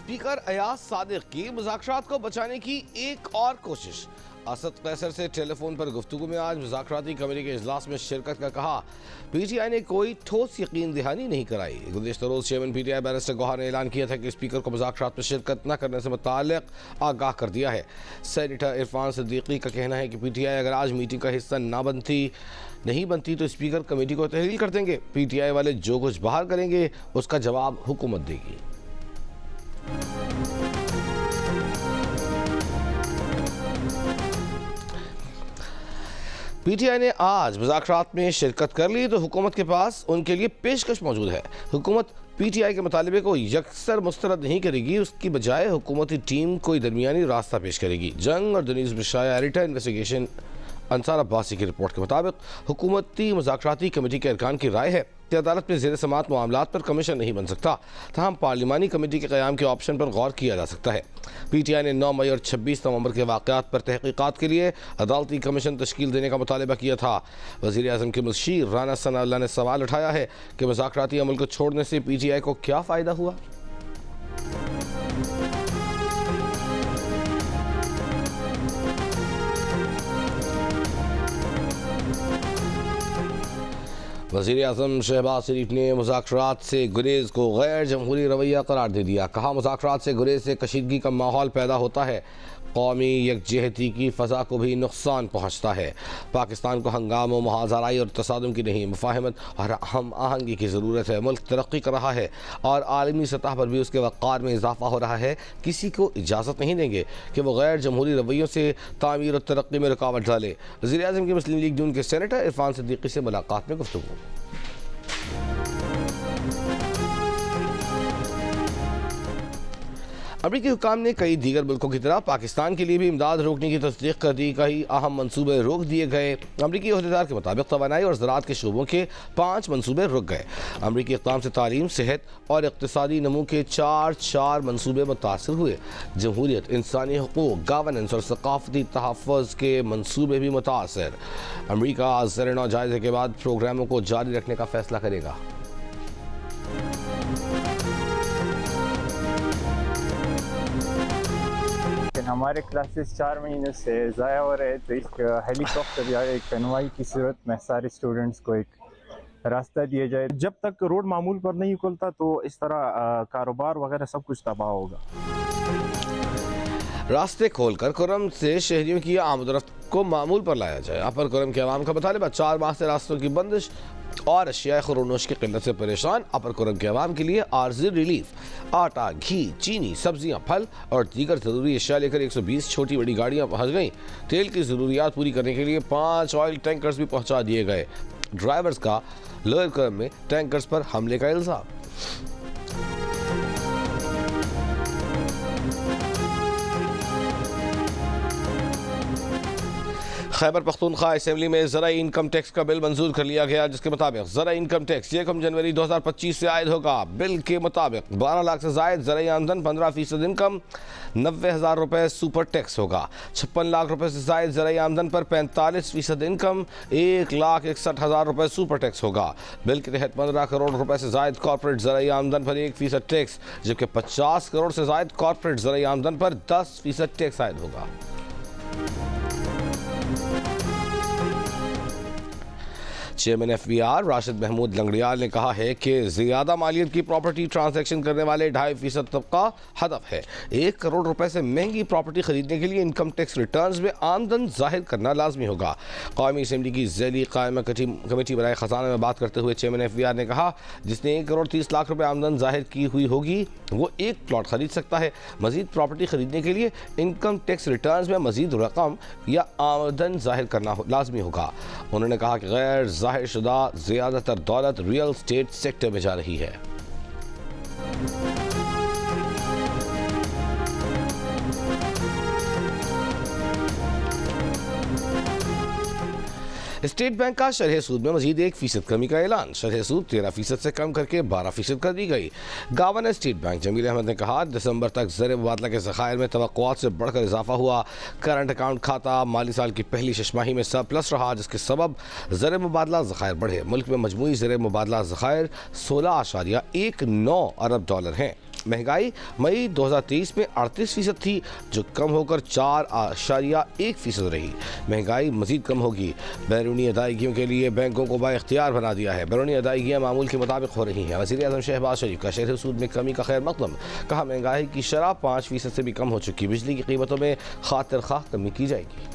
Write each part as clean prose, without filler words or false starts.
Speaker Ayaz Sadiq की मुज़ाकरात को बचाने की एक और कोशिश। असद कैसर से टेलीफोन पर गुफ्तगू में आज मुज़ाकराती कमेटी के इजलास में शिरकत का कहा। पीटीआई ने कोई ठोस यकीन दहानी नहीं कराई। गुज़िश्ता रोज़ चेयरमैन पीटीआई बैरिस्टर गौहर ने ऐलान किया था कि स्पीकर को मुज़ाकरात में शिरकत न करने से मुताल्लिक़ आगाह कर दिया है। सेनेटर इरफान सिद्दीकी का कहना है कि पीटीआई अगर आज मीटिंग का हिस्सा नहीं बनती तो स्पीकर कमेटी को तहलील कर देंगे। पीटीआई वाले जो कुछ बाहर करेंगे उसका जवाब हुकूमत देगी। पीटीआई ने आज मुज़ाकरात में शिरकत कर ली तो हुकूमत के पास उनके लिए पेशकश मौजूद है। हुकूमत पीटीआई के मुतालबे को यकसर मुस्तरद नहीं करेगी, उसकी बजाय हुकूमती टीम कोई दरमियानी रास्ता पेश करेगी। जंग और दुनीज में शाया एडिटर इन्वेस्टिगेशन अंसार अब्बासी की रिपोर्ट के मुताबिक हुकूमती मुज़ाकराती कमेटी के अरकान की राय है कि अदालत में ज़ेर समात मामलात पर कमीशन नहीं बन सकता, तहम पार्लिमानी कमेटी के क़याम के ऑप्शन पर गौर किया जा सकता है। पीटीआई ने 9 मई और 26 नवंबर के वाक़यात पर तहक़ीक़ात के लिए अदालती कमीशन तश्कील देने का मुतालबा किया था। वज़ीर आज़म के मुशीर राना सनाउल्लाह ने सवाल उठाया है कि मुज़ाकराती अमल को छोड़ने से पीटीआई को क्या फ़ायदा हुआ। वज़ीर आज़म शहबाज शरीफ ने मुज़ाकरात से गुरेज को गैर जमहूरी रवैया करार दे दिया। कहा, मुज़ाकरात से गुरेज से कशीदगी का माहौल पैदा होता है, कौमी यकजहती की फ़ज़ा को भी नुकसान पहुँचता है। पाकिस्तान को हंगामों, मुहाज़राई और तसादुम की नहीं, मुफ़ाहमत और हम आहंगी की ज़रूरत है। मुल्क तरक्की कर रहा है और आलमी सतह पर भी उसके वक़ार में इजाफ़ा हो रहा है। किसी को इजाज़त नहीं देंगे कि वो गैर जमहूरी रवैयों से तामीर और तरक्की में रुकावट डाले। वज़ीर आज़म की मुस्लिम लीग नून के सेनेटर इरफान सिद्दीकी से मुलाकात में गुफ्तगू। अमरीकी हुकाम ने कई दीगर मुल्कों की तरह पाकिस्तान के लिए भी इमदाद रोकने की तस्दीक कर दी। कई अहम मनसूबे रोक दिए गए। अमरीकी अहदेदार के मुताबिक तवानाई और ज़राअत के शोबों के 5 मनसूबे रुक गए। अमरीकी इक़दाम से तालीम, सेहत और इक़्तिसादी नमू के 4 मनसूबे मुतासर हुए। जमहूरियत, इंसानी हुकूक, गवर्नेंस और सकाफती तहफ़्फ़ुज़ के मनसूबे भी मुतासर। अमरीका ज़र नौ जायज़े के बाद प्रोग्रामों को जारी रखने का फ़ैसला करेगा। हमारे क्लासेस 4 महीने से ज़ाया हो रहे, तो एक हेलीकॉप्टर या एक कन्वाई की सूरत में सारे स्टूडेंट्स को एक रास्ता दिया जाए। जब तक रोड मामूल पर नहीं खुलता तो इस तरह कारोबार वगैरह सब कुछ तबाह होगा। रास्ते खोलकर कुरम से शहरियों की आमदरफ्त को मामूल पर लाया जाए। अपर कुरम के अवाम का मुतालिबा 4 माह से रास्तों की बंदिश और अशिया खुरोनोश की किल्लत से परेशान अपर कुरम के अवाम के लिए आर्जी रिलीफ। आटा, घी, चीनी, सब्जियां, फल और दीगर ज़रूरी अशिया लेकर 120 छोटी बड़ी गाड़ियां पहुंच गईं। तेल की ज़रूरियात पूरी करने के लिए 5 ऑयल टैंकर्स भी पहुंचा दिए गए। ड्राइवर्स का लोअर कुरम में टैंकर्स पर हमले का इल्ज़ाम। खैबर पख्तूनख्वा असेंबली में ज़राई इनकम टैक्स का बिल मंजूर कर लिया गया, जिसके मुताबिक ज़राई इनकम टैक्स 1 जनवरी 2025 से आयद होगा। बिल के मुताबिक 12 लाख से ज़ायद ज़राई आमदन 15% इनकम 90,000 रुपये सुपर टैक्स होगा। 56 लाख रुपये से ज़ायद ज़राई आमदन पर 45% इनकम 1,61,000 रुपये सुपर टैक्स होगा। बिल के तहत 15 करोड़ रुपये से ज़ायद कॉर्पोरेट ज़राई आमदन पर 1% टैक्स, जबकि 50 करोड़ से ज़ायद कॉर्पोरेट ज़राई आमदन पर 10% टैक्स आयद होगा। चेयरमैन FBR राशिद महमूद लंगड़ियाल ने कहा है कि ज़्यादा मालियत की प्रॉपर्टी ट्रांजैक्शन करने वाले 2.5% तबका हदफ है। 1 करोड़ रुपए से महंगी प्रॉपर्टी खरीदने के लिए इनकम टैक्स रिटर्न्स में आमदन जाहिर करना लाजमी होगा। कौमी असेंबली की ज़ैली कायमा कमेटी बराए ख़जाना में बात करते हुए चेयरमैन FBR ने कहा, जिसने 1 करोड़ 30 लाख रुपये आमदन जाहिर की हुई होगी वो एक प्लॉट खरीद सकता है। मजीद प्रॉपर्टी खरीदने के लिए इनकम टैक्स रिटर्न्स में मजीद रकम या आमदन जाहिर करना लाजमी होगा। उन्होंने कहा कि गैर ज़ाहिर शुदा ज़्यादातर दौलत रियल स्टेट सेक्टर में जा रही है। स्टेट बैंक का शरह सूद में मजीद 1% कमी का ऐलान। शरह सूद 13% से कम करके 12% कर दी गई। Governor state bank Jamil Ahmed ने कहा, दिसंबर तक ज़र मुबादला के ज़खायर में तवक्कुआत से बढ़कर इजाफा हुआ। करंट अकाउंट खाता माली साल की पहली छमाही में सरप्लस रहा, जिसके सबब ज़र मुबादला ज़खायर बढ़े। मुल्क में मजमूई ज़र मुबादला ज़खायर $16.19 अरब हैं। महंगाई मई 2023 में 38% थी, जो कम होकर 4.1% रही। महंगाई मजीद कम होगी। बैरूनी अदायगियों के लिए बैंकों को बाइख्तियार बना दिया है। बैरूनी अदायगियाँ मामूल के मुताबिक हो रही हैं। वज़ीर-ए-आज़म शहबाज शरीफ का शेर सूद में कमी का खैर मकदम। कहा महंगाई की शरह 5% से भी कम हो चुकी। बिजली की कीमतों में खातिर खा कमी की जाएगी।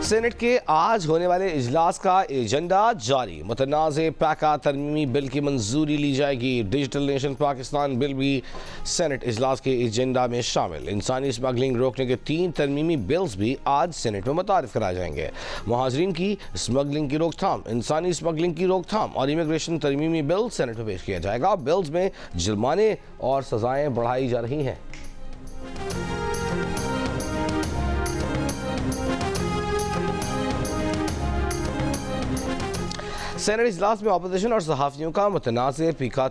सेनेट के आज होने वाले इजलास का एजेंडा जारी। मुतनाज़े पैका तरमीमी बिल की मंजूरी ली जाएगी। डिजिटल नेशन पाकिस्तान बिल भी सेनेट इजलास के एजेंडा में शामिल। इंसानी स्मगलिंग रोकने के 3 तरमीमी बिल्स भी आज सेनेट में मुतारिफ कराए जाएंगे। मुहाजिरीन की स्मगलिंग की रोकथाम, इंसानी स्मगलिंग की रोकथाम और इमिग्रेशन तरमीमी बिल सेनेट में पेश किया जाएगा। बिल्स में जुर्माने और सजाएं बढ़ाई जा रही हैं। सेनेट इजलास में अपोजिशन और सहाफ़ियों का मुतनाज़े पैका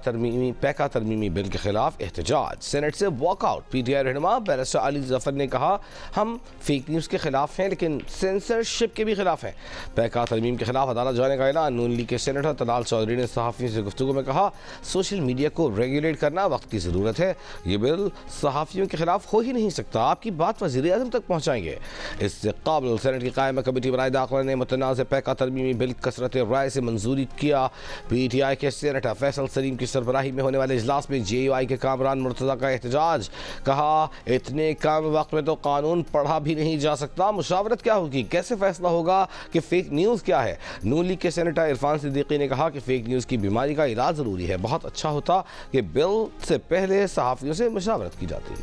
तरमीमी बिल के खिलाफ एहतजाज। सेनेट से वॉकआउट। PTI रहनुमा बैरिस्टर अली जफर ने कहा, हम फेक न्यूज़ के खिलाफ हैं लेकिन सेंसरशिप के भी खिलाफ हैं। पैका तरमीम के खिलाफ अदालत जाने का ऐलान। नून लीग के सेनेटर तलाल चौधरी ने सहाफ़ियों से गुफ्तगू में कहा, सोशल मीडिया को रेगुलेट करना वक्त की ज़रूरत है। ये बिल सहाफ़ियों के खिलाफ हो ही नहीं सकता। आपकी बात वज़ीर-ए-आज़म तक पहुँचाएंगे। इससे काबिल सेनेट की कायमा कमेटी बराए दाखिला ने मुतनाज़े पैका तरमीमी बिल कसरत राय से मंजूरी किया। PTI के सेनेटर फैसल सलीम की सरबराही में होने वाले इजलास में JUI के कामरान मुर्तज़ा का एहतजाज। कहा, इतने कम वक्त में तो कानून पढ़ा भी नहीं जा सकता। मुशावरत क्या होगी, कैसे फैसला होगा कि फेक न्यूज़ क्या है। नून लीग के सेनेटर इरफान सिद्दीकी ने कहा कि फेक न्यूज़ की बीमारी का इलाज ज़रूरी है। बहुत अच्छा होता कि बिल से पहले सहाफ़ियों से मुशावरत की जाती।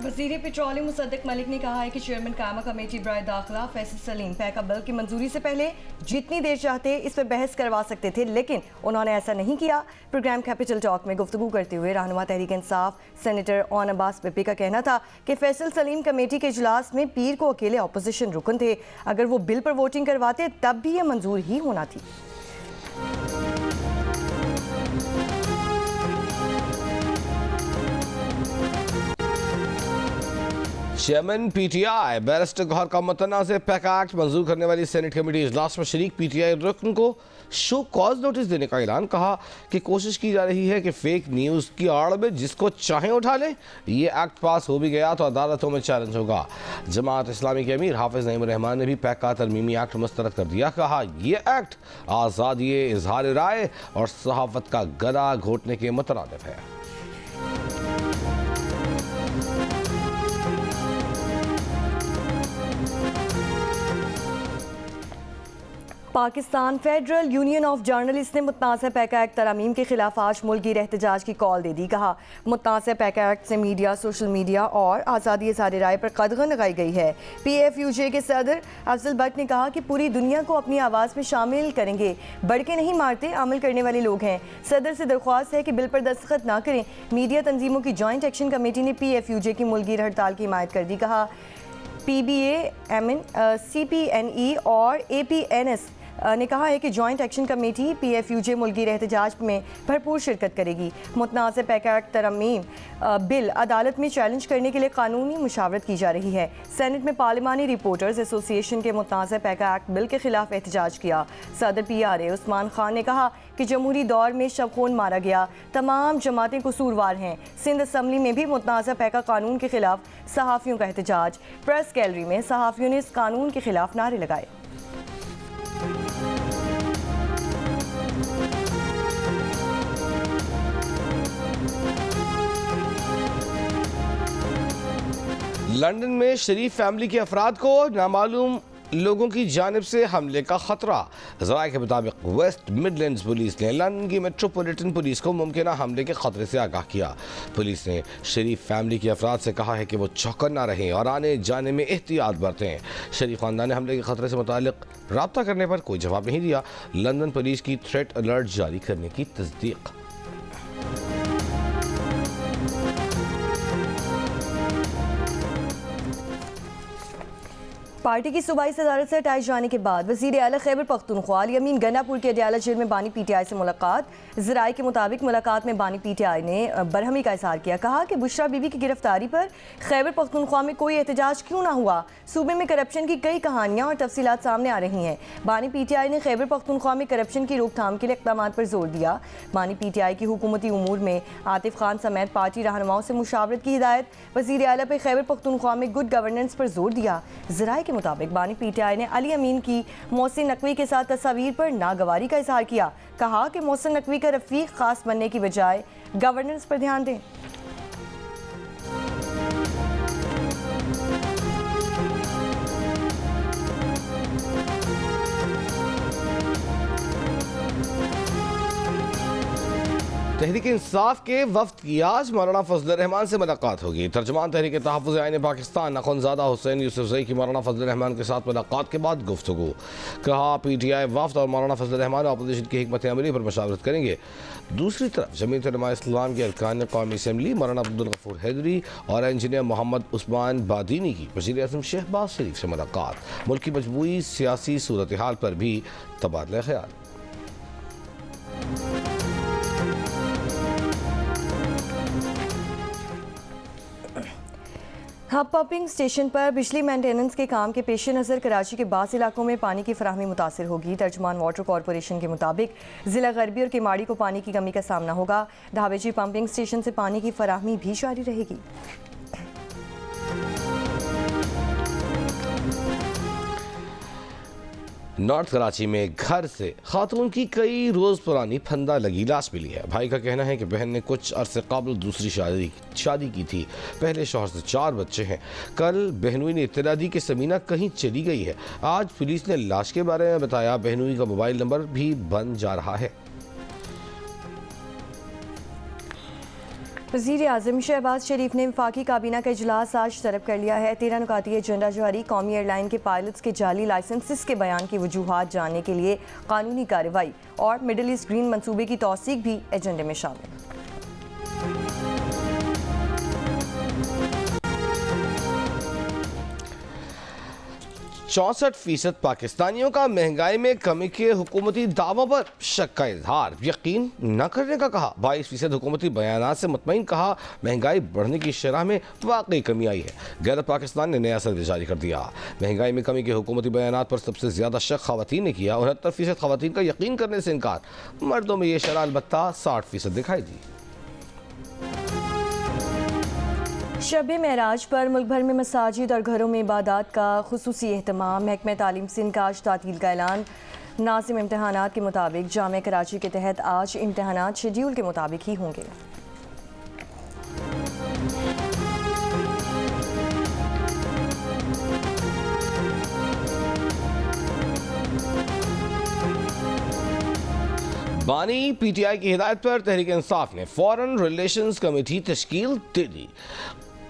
वज़ीर पेट्रोलियम मुसद्दिक मलिक ने कहा है कि चेयरमैन कायमा कमेटी बराए दाखिला फैसल सलीम पैका बिल की मंजूरी से पहले जितनी देर चाहते इस पर बहस करवा सकते थे, लेकिन उन्होंने ऐसा नहीं किया। प्रोग्राम कैपिटल टॉक में गुफ्तगू करते हुए रहनुमा तहरीक इंसाफ सेनेटर ओन अब्बास बिप्पी का कहना था कि फैसल सलीम कमेटी के इजलास में पीर को अकेले अपोजिशन रुकन थे। अगर वो बिल पर वोटिंग करवाते तब भी यह मंजूर ही होना थी। चेयरमैन PTI बैरिस्टर गौहर का मुतनाज़े पैका एक्ट मंजूर करने वाली सेनेट कमेटी इजलास में शरीक PTI रुकन को शो कॉज नोटिस देने का ऐलान। कहा कि कोशिश की जा रही है कि फेक न्यूज़ की आड़ में जिसको चाहे उठा लें। ये एक्ट पास हो भी गया तो अदालतों में चैलेंज होगा। जमात इस्लामी के अमीर हाफिज नईम रहमान ने भी पैका तरमीमी एक्ट मुस्तरद कर दिया। कहा, ये एक्ट आज़ादी इजहार राय और सहाफ़त का गला घोटने के मुतरादिफ है। Pakistan federal union of journalist ने मुतनाज़ पैका एक्ट तरामीम के खिलाफ आज मुल्की एहतजाज की कॉल दे दी। कहा, मुतनाज़ पैका एक्ट से मीडिया, सोशल मीडिया और आज़ादी इज़हार राय पर कदगन लगाई गई है। PFUJ के सदर अफजल भट्ट ने कहा कि पूरी दुनिया को अपनी आवाज़ में शामिल करेंगे, बढ़ के नहीं मारते, अमल करने वाले लोग हैं। सदर से दरख्वास्त है कि बिल पर दस्तखत ना करें। मीडिया तंजीमों की जॉइंट एक्शन कमेटी ने PFUJ की मुल्की हड़ताल की हिमायत कर दी। कहा, PBA, MN, CPNE और APNS ने कहा है कि जॉइंट एक्शन कमेटी PFUJ मुल्की एहतजाज में भरपूर शिरकत करेगी। मुतनाज़ पैका एक्ट तरमीम बिल अदालत में चैलेंज करने के लिए कानूनी मुशावरत की जा रही है। सेनेट में पार्लिमानी रिपोर्टर्स एसोसिएशन के मुतनाज़ पैका एक्ट बिल के खिलाफ एहतजाज किया। सदर PRA उस्मान खान ने कहा कि जमहूरी दौर में शबखून मारा गया, तमाम जमातें कसूरवार हैं। सिंध असम्बली में भी मुतनाज़ पैका कानून के खिलाफ सहाफ़ियों का एहतजाज। प्रेस गैलरी में सहाफ़ियों ने इस कानून के खिलाफ नारे लगाए। लंदन में शरीफ फैमिली के अफराद को नामालूम लोगों की जानिब से हमले का खतरा। ज़राए के मुताबिक वेस्ट मिडलैंड्स पुलिस ने लंदन की मेट्रोपॉलिटन पुलिस को मुमकिन हमले के खतरे से आगाह किया। पुलिस ने शरीफ फैमिली के अफराद से कहा है कि वो चौकन्ना रहें और आने जाने में एहतियात बरतें। शरीफ खानदान ने हमले के खतरे से मुतालिक रब्ता करने पर कोई जवाब नहीं दिया। लंदन पुलिस की थ्रेट अलर्ट जारी करने की तस्दीक। पार्टी की सूबाई सदारत से हटाए जाने के बाद वज़ीर आला खैबर पख्तूनख्वा अली अमीन गन्नापुर के अडयाला जेल में बानी पीटीआई से मुलाकात। ज़राए के मुताबिक मुलाकात में बानी पीटीआई ने बरहमी का इज़हार किया। कहा कि बुशरा बीबी की गिरफ्तारी पर खैबर पख्तूनख्वा में कोई एहतजाज क्यों ना हुआ। सूबे में करप्शन की कई कहानियाँ और तफसीलात सामने आ रही हैं। बानी पीटीआई ने खैबर पख्तूनख्वा में करप्शन की रोकथाम के लिए इक़दाम पर जोर दिया। बानी पीटीआई की हुकूमती उमूर में आतिफ खान समेत पार्टी रहनुमाओं से मुशावरत की हिदायत। वज़ीर आला पर खैबर पख्तूनख्वा में गुड गवर्नेंस पर जोर दिया। ज़राए के मुताबिक बानी पीटीआई ने अली अमीन की मोहसिन नकवी के साथ तस्वीर पर नागवारी का इजहार किया। कहा कि मोहसिन नकवी का रफीक खास बनने की बजाय गवर्नेंस पर ध्यान दें। तहरीक इंसाफ के वफ्द की आज मौलाना फजल रहमान से मुलाकात होगी। तर्जमान तहरीक तहफ़्फ़ुज़ आईन पाकिस्तान अख़ुंज़ादा हुसैन यूसुफ़ज़ई की मौलाना फजल रहमान के साथ मुलाकात के बाद गुफ्तगू। कहा पीटीआई वफ्द और मौलाना फजल रहमान अपोजिशन की हिकमत अमली पर मशावरत करेंगे। दूसरी तरफ जमीयत उलमा इस्लाम के अरकान कौमी असम्बली मौलाना अब्दुल गफूर हैदरी और इंजीनियर मोहम्मद उस्मान बादीनी की वज़ीर आज़म शहबाज शरीफ से मुलाकात। मुल्क की मजबूई सियासी सूरत हाल पर भी तबादला ख्याल। हब पंपिंग स्टेशन पर बिजली मेंटेनेंस के काम के पेश नज़र कराची के बास इलाकों में पानी की फराहमी मुतासर होगी। तर्जमान वाटर कॉरपोरेशन के मुताबिक ज़िला गरबी और किमाड़ी को पानी की कमी का सामना होगा। ढाबेजी पंपिंग स्टेशन से पानी की फराहमी भी जारी रहेगी। नॉर्थ कराची में घर से खातून की कई रोज़ पुरानी फंदा लगी लाश मिली है। भाई का कहना है कि बहन ने कुछ अरसे कबल दूसरी शादी की थी। पहले शौहर से 4 बच्चे हैं। कल बहनोई ने इत्तला दी कि समीना कहीं चली गई है। आज पुलिस ने लाश के बारे में बताया। बहनोई का मोबाइल नंबर भी बन जा रहा है। वज़ीर आज़म शहबाज शरीफ ने वफाकी काबीना का इजलास आज तलब कर लिया है। 13 नुकाती एजेंडा जारी। कौमी एयरलाइन के पायलट्स के जाली लाइसेंसेस के बयान की वजूहात जानने के लिए कानूनी कार्रवाई और मिडल ईस्ट ग्रीन मंसूबे की तौसीक भी एजेंडे में शामिल। 64% पाकिस्तानियों का महंगाई में कमी के हुकूमती दावों पर शक का इजहार, यकीन न करने का कहा। 22% हुकूमती बयानात से मुतमईन, कहा महंगाई बढ़ने की शरह में वाकई कमी आई है। गैरत पाकिस्तान ने नया सर्वे जारी कर दिया। महंगाई में कमी के हुकूमती बयानात पर सबसे ज़्यादा शक खवातीन ने किया। 69% खवातीन का यकीन करने से इनकार। मर्दों में यह शरह अलबत्ता 60% दिखाई दी। शब महराज पर मुल्क भर में मसाजिद और घरों में इबादत का खुसूसी एहतमाम। महकमा तालीम सिंध का आज तातील का ऐलान। नाज़िम इम्तहानात के मुताबिक जामिया कराची के तहत आज इम्तहानात शेड्यूल के मुताबिक ही होंगे। बानी पीटीआई की हिदायत पर तहरीक इंसाफ ने फॉरेन रिलेशंस कमेटी तश्कील दे दी।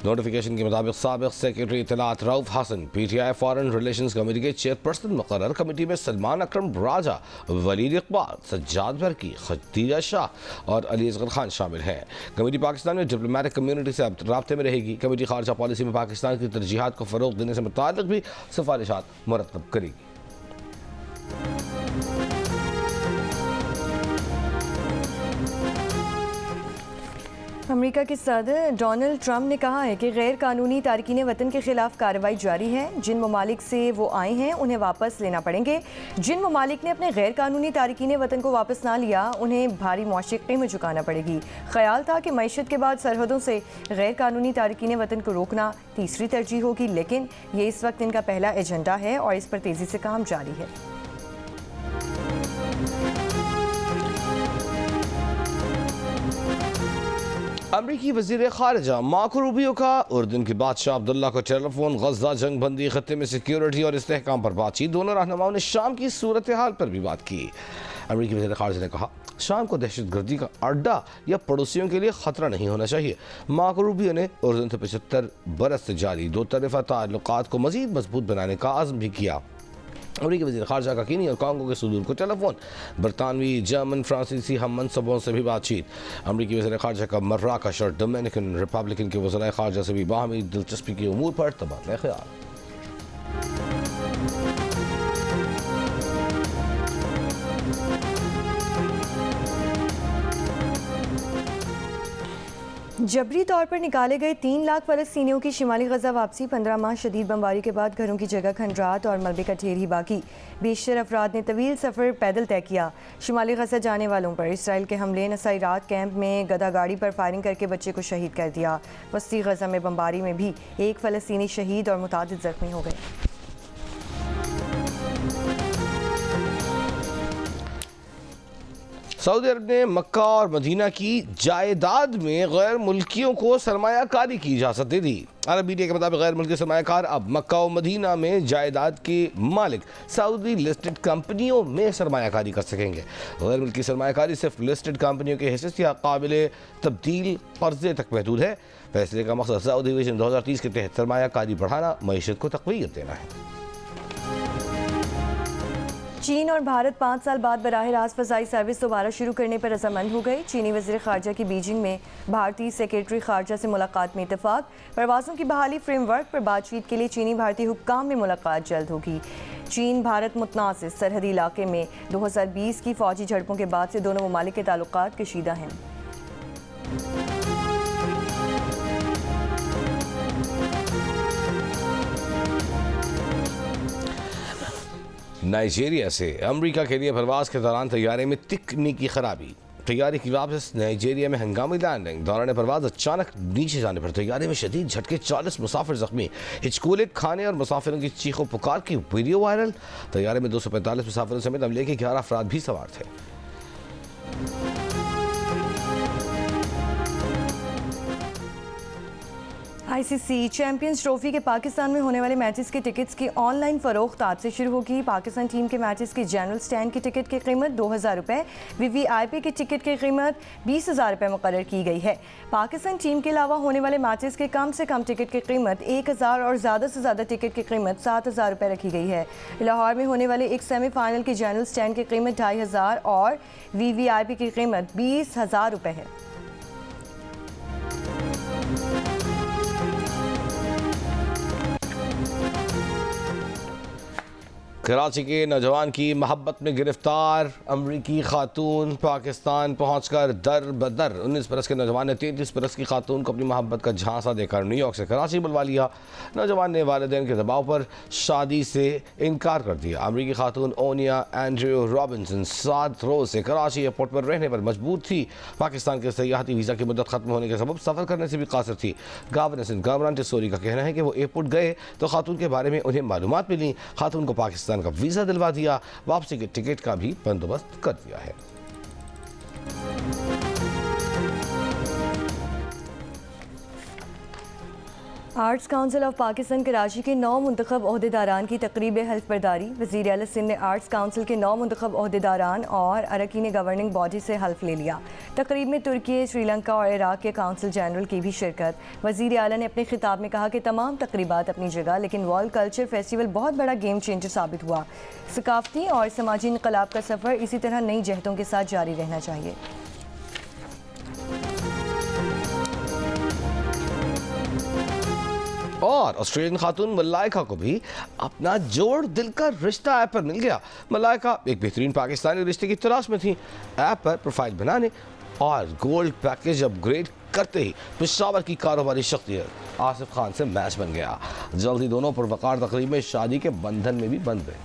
नोटिफिकेशन के मुताबिक साबिक सेक्रेटरी इत्तलात Rauf Hasan PTI foreign relations committee के चेयरपर्सन मुकर्रर। कमेटी में सलमान अकरम राजा, वलीद इकबाल, सज्जाद बरकी, खदीजा शाह और अली असगर खान शामिल हैं। कमेटी पाकिस्तान में डिप्लोमेटिक कम्युनिटी से राब्ते में रहेगी। कमेटी खारजा पॉलिसी में पाकिस्तान की तरजीहात को फ़रोग़ देने से मुताल्लिक़ भी सिफारिशात मुरतब करेगी। अमेरिका के सदर डोनाल्ड ट्रंप ने कहा है कि गैर कानूनी तारकीन वतन के खिलाफ कार्रवाई जारी है। जिन ममालिक से वो आए हैं उन्हें वापस लेना पड़ेंगे। जिन ममालिक ने अपने गैर कानूनी तारकीन वतन को वापस ना लिया उन्हें भारी मुआशी कीमत चुकाना पड़ेगी। ख्याल था कि मईशत के बाद सरहदों से गैर कानूनी तारकीन वतन को रोकना तीसरी तरजीह होगी, लेकिन ये इस वक्त इनका पहला एजेंडा है और इस पर तेज़ी से काम जारी है। अमरीकी वज़ीर ख़ारिजा मार्को रूबियो का उर्दन के बादशाह अब्दुल्ला को टेलीफोन। गज़ा, जंग बंदी, खत्ते में सिक्योरिटी और इस्तेहकाम पर बातचीत। दोनों रहनुमाओं ने शाम की सूरत हाल पर भी बात की। अमरीकी वज़ीर ख़ारिजा ने कहा शाम को दहशतगर्दी का अड्डा या पड़ोसियों के लिए ख़तरा नहीं होना चाहिए। मार्को रूबियो ने उर्दन से 75 बरस से जारी दो तरफ़ा ताल्लुकात को मज़ीद मजबूत बनाने का आज़म भी किया। अमरीकी वज़ीर ख़ारिजा का कीनी और कांगो के सदूर को टेलीफोन। बरतानवी, जर्मन, फ्रांसीसी हम मनसबों से भी बातचीत। अमरीकी वज़ीर ख़ारिजा का मर्राकश और डोमिनिकन रिपब्लिकन के वज़ीर ख़ारिजा से भी बाहमी दिलचस्पी के उमूर पर तबादला ख्याल। जबरी तौर पर निकाले गए 3 लाख फ़लस्तीनियों की शिमाली गजा वापसी। 15 माह शदीद बमबारी के बाद घरों की जगह खंडरात और मलबे का ढेर ही बाकी। बेशतर अफराद ने तवील सफ़र पैदल तय किया। शिमाली गजा जाने वालों पर इसराइल के हमले। नसाइरात कैंप में गदा गाड़ी पर फायरिंग करके बच्चे को शहीद कर दिया। वस्ती गजा में बमबारी में भी एक फ़लस्तीनी शहीद और मुतादिद ज़ख्मी हो गए। सऊदी अरब ने मक्का और मदीना की जायदाद में गैर मुल्कियों को सरमायाकारी की इजाज़त दे दी। अरब मीडिया के मुताबिक गैर मुल्की सरमायाकार अब मक्का और मदीना में जायदाद के मालिक सऊदी लिस्टेड कंपनियों में सरमायाकारी कर सकेंगे। गैर मुल्की सरमायाकारी सिर्फ लिस्टेड कंपनियों के हिस्से या काबिल तब्दील कर्जे तक महदूद है। फैसले का मकसद सऊदी विजन 2030 के तहत सरमायाकारी बढ़ाना, मईशत को तक़वियत देना है। चीन और भारत 5 साल बाद बराह रास्त फ़ज़ाई सर्विस दोबारा शुरू करने पर रजामंद हो गए। चीनी वज़ीर ख़ारजा की बीजिंग में भारतीय सेक्रेटरी ख़ारजा से मुलाकात में इत्तेफाक। परवाज़ों की बहाली फ्रेमवर्क पर बातचीत के लिए चीनी भारतीय हुक्काम में मुलाकात जल्द होगी। चीन भारत मुतनासिब सरहदी इलाके में 2020 की फ़ौजी झड़पों के बाद से दोनों ममालिक के ताल्लुकात कशीदा हैं। नाइजीरिया से अमेरिका के लिए परवास के दौरान तैयारे में तकनीकी खराबी। तैयारे की वापस नाइजीरिया में हंगामी लैंडिंग। दौरान परवाज अचानक नीचे जाने पर तैयारे में शदीद झटके, 40 मुसाफिर जख्मी। हिचकोले खाने और मुसाफिरों की चीखों पुकार की वीडियो वायरल। तैयारे में 245 मुसाफिरों समेत अमले के 11 अफराद भी सवार थे। आईसीसी चैंपियंस ट्रॉफी के पाकिस्तान में होने वाले मैचेस के टिकट्स की ऑनलाइन फरोख्त आज से शुरू होगी। पाकिस्तान टीम के मैचेस की जनरल स्टैंड की टिकट की कीमत 2000 रुपये, वीवीआईपी की टिकट की कीमत 20,000 रुपये मुकर्रर की गई है। पाकिस्तान टीम के अलावा होने वाले मैचेस के कम से कम टिकट की कीमत 1000 और ज़्यादा से ज़्यादा टिकट की कीमत 7000 रुपये रखी गई है। लाहौर में होने वाले एक सेमीफाइनल की जनरल स्टैंड की कीमत 2500 और वीवीआईपी की कीमत 20,000 रुपये है। कराची के नौजवान की मोहब्बत में गिरफ्तार अमरीकी खातून पाकिस्तान पहुंचकर दर बदर। 19 बरस के नौजवान ने 33 बरस की खातून को अपनी मोहब्बत का झांसा देकर न्यूयॉर्क से कराची बुलवा लिया। नौजवान ने वालिदैन के दबाव पर शादी से इनकार कर दिया। अमरीकी खातून ओनिया एंड्रयू रॉबिन्सन 7 रोज से कराची एयरपोर्ट पर रहने पर मजबूर थी। पाकिस्तान के सयाहती वीज़ा की मुद्दत खत्म होने के सबब सफ़र करने से भी कासिर थी। गवर्नमेंट स्टोरी का कहना है कि वो एयरपोर्ट गए तो खातून के बारे में उन्हें मालूमात मिली। खातून को पाकिस्तान का वीज़ा दिलवा दिया, वापसी के टिकट का भी बंदोबस्त कर दिया है। Arts council of Pakistan Karachi के 9 मुंतखब ओहदेदारान की तकरीब हल्फ बर्दारी। वज़ीर आला सिंध ने आर्ट्स काउंसिल के 9 मुंतखब ओहदेदारान और अरकान गवर्निंग बॉडी से हल्फ ले लिया। तकरीब में तुर्की, श्रीलंका और इराक के काउंसिल जनरल की भी शिरकत। वज़ीर आला ने अपने खिताब में कहा कि तमाम तकरीबात अपनी जगह, लेकिन वर्ल्ड कल्चर फेस्टिवल बहुत बड़ा गेम चेंजर साबित हुआ। सकाफती और समाजी इनकलाब का सफ़र इसी तरह नई जहतों के साथ जारी रहना चाहिए। और ऑस्ट्रेलियन खातून मलाइका को भी अपना जोड़ दिल का रिश्ता ऐप पर मिल गया। मलाइका एक बेहतरीन पाकिस्तानी रिश्ते की तलाश में थी। ऐप पर प्रोफाइल बनाने और गोल्ड पैकेज अपग्रेड करते ही पेशावर की कारोबारी शख्सियत आसिफ खान से मैच बन गया। जल्द ही दोनों पुरवकार तकरीब में शादी के बंधन में भी बंध गए।